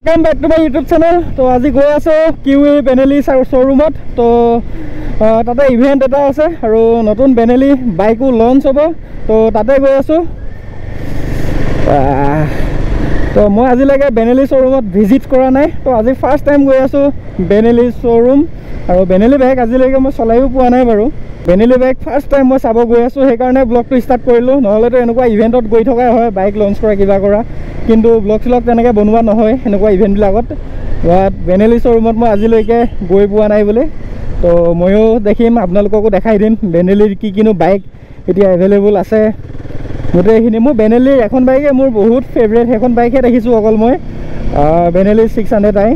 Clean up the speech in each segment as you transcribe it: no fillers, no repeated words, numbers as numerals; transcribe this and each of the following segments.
Welcome back to my YouTube channel. So আজি গৈ আছো কিউই বেনেলি শ্বৰুমত তো তাতে ইভেন্ট এটা আছে আৰু নতুন বেনেলি বাইকো লঞ্চ হ'ব তো তাতে গৈ আছো তো মই আজিলৈকে বেনেলি শ্বৰুমত ভিজিট কৰা নাই তো আজি ফাৰ্ষ্ট টাইম গৈ আছো বেনেলি শ্বৰুম আৰু বেনেলি বাইক আজিলৈকে মই চলাইও পোৱা নাই বাৰু বেনেলি বাইক ফাৰ্ষ্ট টাইম মই চাব গৈ আছো সেইকাৰণে ব্লগটো ষ্টাৰ্ট কৰিলোঁ নহ'লেতো এনেকুৱা ইভেন্টত গৈ থকা হয় বাইক লঞ্চ কৰা কিবা কৰা কিন্তু ব্লগ চিলগ তেনেকৈ বনোৱা নহয় এনেকুৱা ইভেন্টবিলাকত বাট বেনেলি শ্বৰুমত মই আজিলৈকে গৈ পোৱা নাই বুলি তো ময়ো দেখিম আপোনালোককো দেখাই দিম বেনেলিৰ কিনো বাইক এতিয়া এভেইলেবল আছে গোটেইখিনি মোৰ বেনেলিৰ এখন বাইকে মোৰ বহুত ফেভৰেট সেইখন বাইকহে দেখিছোঁ অকল মই বেনেলি 600i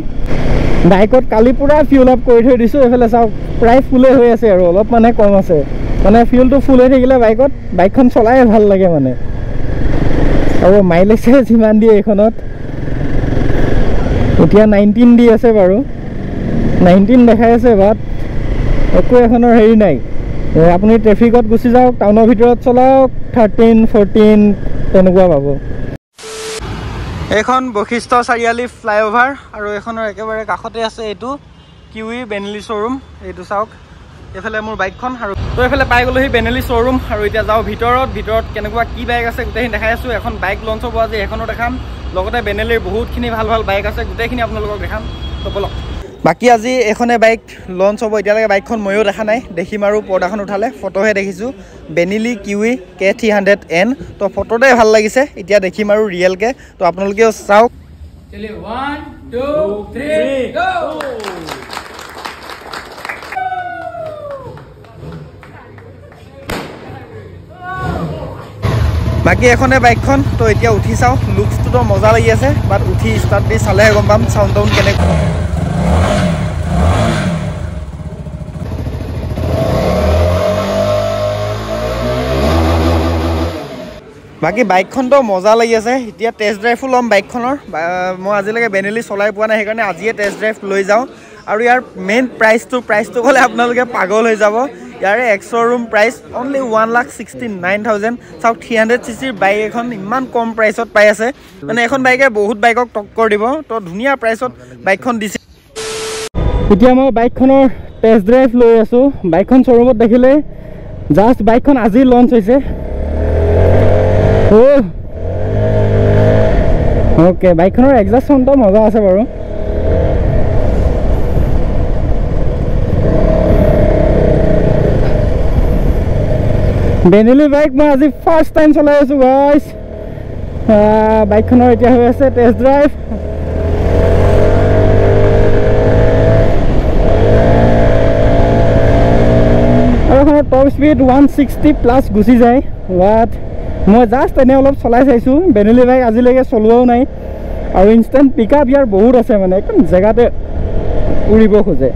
বাইকত কালি পুৰা ফিউল আপ কৰি থৈ দিছোঁ এইফালে চাওক প্ৰায় ফুলে হৈ আছে আৰু অলপ মানে কম আছে মানে ফিউলটো ফুল হৈ থাকিলে বাইকখন চলাই ভাল লাগে মানে আৰু মাইলেজ যিমান দিয়ে এইখনত এতিয়া 19 দি আছে বাৰু 19 দেখাই আছে বাট একো এখনৰ হেৰি নাই আপুনি ট্ৰেফিকত গুচি যাওক টাউনৰ ভিতৰত চলাওক 13 14 তেনেকুৱা পাব এখন বৈশিষ্ট্য চাৰিআলি ফ্লাইঅভাৰ আৰু এখনৰ একেবাৰে কাষতে আছে এইটো কিউই বেনেলি শ্বৰুম এইটো চাওক এফালে মোৰ বাইকখন আৰু তো এফালে পাই গ'লোহি বেনেলি শ্বৰুম আৰু এতিয়া যাওঁ ভিতৰত কেনেকুৱা কি বাইক আছে গোটেইখিনি দেখাই আছোঁ এখন বাইক লঞ্চ হ'ব আজি এখনো দেখাম লগতে বেনেলিৰ বহুতখিনি ভাল ভাল বাইক আছে গোটেইখিনি আপোনালোকক দেখাম তো বলক বাকী আজি এখনে বাইক লঞ্চ হ'ব এতিয়ালৈকে বাইকখন ময়ো দেখা নাই দেখিম আৰু পৰ্দাখন উঠালে ফটোহে দেখিছোঁ বেনেলি কিউই K300N তো ফটোতে ভাল লাগিছে এতিয়া দেখিম আৰু ৰিয়েলকৈ তো আপোনালোকেও চাওক 1 2 3 go বাকি এখনে বাইকখন তো এতিয়া উঠি চাওঁ লুকসটো তো মজা লাগি আছে বাট উঠি ষ্টাৰ্ট দি চালেহে গম পাম চাউণ্ড টাউন কেনেকুৱা বাকি বাইকখন তো মজা লাগি আছে এতিয়া টেষ্ট ড্ৰাইভো ল'ম বাইকখনৰ মই আজিলৈকে বেনেলি চলাই পোৱা নাই সেইকাৰণে আজিয়ে টেষ্ট ড্ৰাইভ লৈ যাওঁ আৰু ইয়াৰ মেইন প্ৰাইচটো ক'লে আপোনালোকে পাগল হৈ যাব ইয়াৰে শ্ব'ৰুম প্ৰাইচ অনলি 1,69,000 চাওক 300cc বাইক এখন ইমান কম প্ৰাইচত পাই আছে মানে এখন বাইকে বহুত বাইকক টক্কৰ দিব তো ধুনীয়া প্ৰাইচত বাইকখন দিছে এতিয়া মই বাইকখনৰ টেষ্ট ড্ৰাইভ লৈ আছোঁ বাইকখন শ্ব'ৰুমত দেখিলে জাষ্ট বাইকখন আজি লঞ্চ হৈছে অ'কে বাইকখনৰ এক্সাষ্ট চাউণ্ডটো মজা আছে বাৰু বেনেলি বাইক মই আজি ফাৰ্ষ্ট টাইম চলাই আছোঁ গাইজ বাইকখনৰ এতিয়া হৈ আছে টেষ্ট ড্ৰাইভ আৰু এখনৰ টপ স্পীড 160+ গুচি যায় বাট মই জাষ্ট এনে অলপ চলাই চাইছোঁ বেনেলি বাইক আজিলৈকে চলোৱাও নাই আৰু ইনষ্টেণ্ট পিক আপ ইয়াৰ বহুত আছে মানে একদম জেগাতে উৰিব খোজে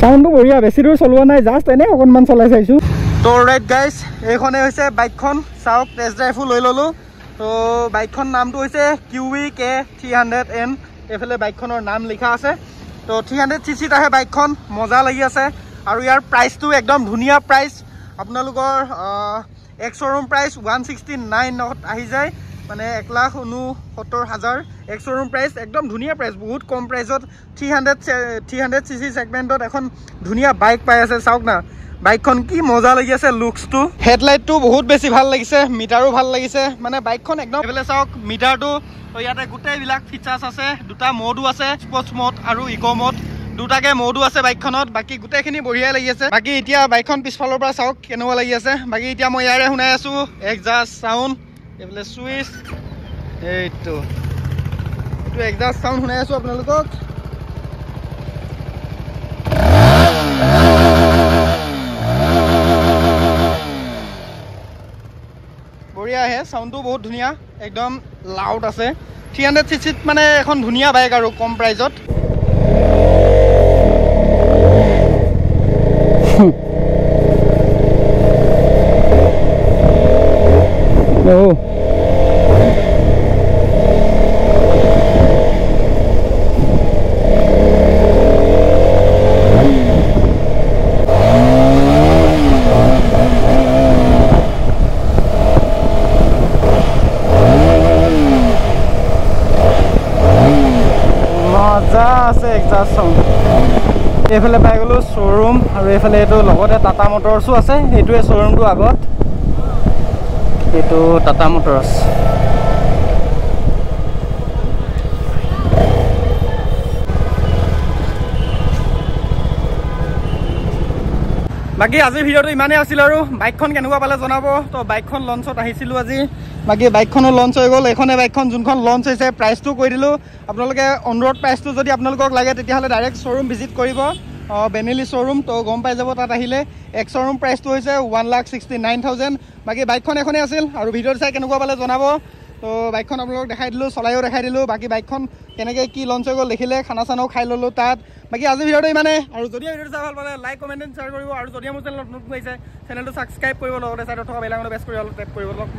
চাউণ্ডটো বঢ়িয়া বেছি দূৰ চলোৱা নাই জাষ্ট এনে অকণমান চলাই চাইছোঁ তো ৰাইট গাইজ এইখনে হৈছে বাইকখন চাওক টেষ্ট ড্ৰাইভো লৈ ল'লোঁ তো বাইকখন নামটো হৈছে কিউই K300N এইফালে বাইকখনৰ নাম লিখা আছে তো 300cc আহে বাইকখন মজা লাগি আছে আৰু ইয়াৰ প্ৰাইচটো একদম ধুনীয়া প্ৰাইচ আপোনালোকৰ শ্ব'ৰুম প্ৰাইচ 169ত আহি যায় মানে 1,69,000 শ্ব'ৰুম প্ৰাইচ একদম ধুনীয়া প্ৰাইচ বহুত কম প্ৰাইচত 300cc ছেগমেণ্টত এখন ধুনীয়া বাইক পাই আছে চাওক না বাইকখন কি মজা লাগি আছে লুকসটো হেডলাইটটো বহুত বেছি ভাল লাগিছে মিটাৰো ভাল লাগিছে মানে বাইকখন একদম এইফালে চাওক মিটাৰটো ইয়াতে গোটেইবিলাক ফিচাৰ্ছ আছে দুটা মোডো আছে স্পৰ্টছ মোড আৰু ইকো মোড দুটাকে মোডো আছে বাইকখনত বাকি গোটেইখিনি বঢ়িয়া লাগি আছে বাকি এতিয়া বাইকখন পিছফালৰ পৰা চাওক কেনেকুৱা লাগি আছে বাকি এতিয়া মই ইয়াৰে শুনাই আছোঁ এক্সাষ্ট চাউণ্ড এইফালে চুইচ এইটো এক্সাষ্ট চাউণ্ড শুনাই আছোঁ আপোনালোকক বঢ়িয়া আহে চাউণ্ডটো বহুত ধুনীয়া একদম লাউড আছে 300cc মানে এখন ধুনীয়া বাইক আৰু কম প্ৰাইজত আছে এক্সাষ্ট চাউণ্ড এইফালে পাই গ'লোঁ শ্ব'ৰুম আৰু এইফালে এইটো লগতে টাটা মটৰ্ছো আছে এইটোৱে শ্ব'ৰুমটো আগত এইটো টাটা মটৰ্ছ বাকী আজিৰ ভিডিঅ'টো ইমানেই আছিল আৰু বাইকখন কেনেকুৱা পালে জনাব তো বাইকখন লঞ্চত আহিছিলোঁ আজি বাকী বাইকখনো লঞ্চ হৈ গ'ল এইখনে বাইকখন যোনখন লঞ্চ হৈছে প্ৰাইচটো কৈ দিলোঁ আপোনালোকে অন ৰোড প্ৰাইচটো যদি আপোনালোকক লাগে তেতিয়াহ'লে ডাইৰেক্ট শ্ব'ৰুম ভিজিট কৰিব বেনেলি শ্ব'ৰুম তো গম পাই যাব তাত আহিলে এক শ্ব'ৰুম প্ৰাইচটো হৈছে 1,69,000 বাকী বাইকখন এখনেই আছিল আৰু ভিডিঅ'টো চাই কেনেকুৱা পালে জনাব তো বাইকখন আপোনালোকক দেখাই দিলোঁ চলাইও দেখাই দিলোঁ বাকী বাইকখন কেনেকৈ কি লঞ্চ হৈ গ'ল দেখিলে খানা চানাও খাই ল'লোঁ তাত বাকী আজি ভিডিঅ'টো ইমানে আৰু যদি ভিডিঅ'টো চাই ভাল পালে লাইক কমেণ্ট এণ্ড শ্বেয়াৰ কৰিব আৰু যদি মোৰ চেনেলত নতুন হৈছে চেনেলটো ছাবস্ক্ৰাইব কৰিব লগতে চাইডত থকা বেল আইকনটো প্ৰেছ কৰি অলপ টেপ কৰিব লওক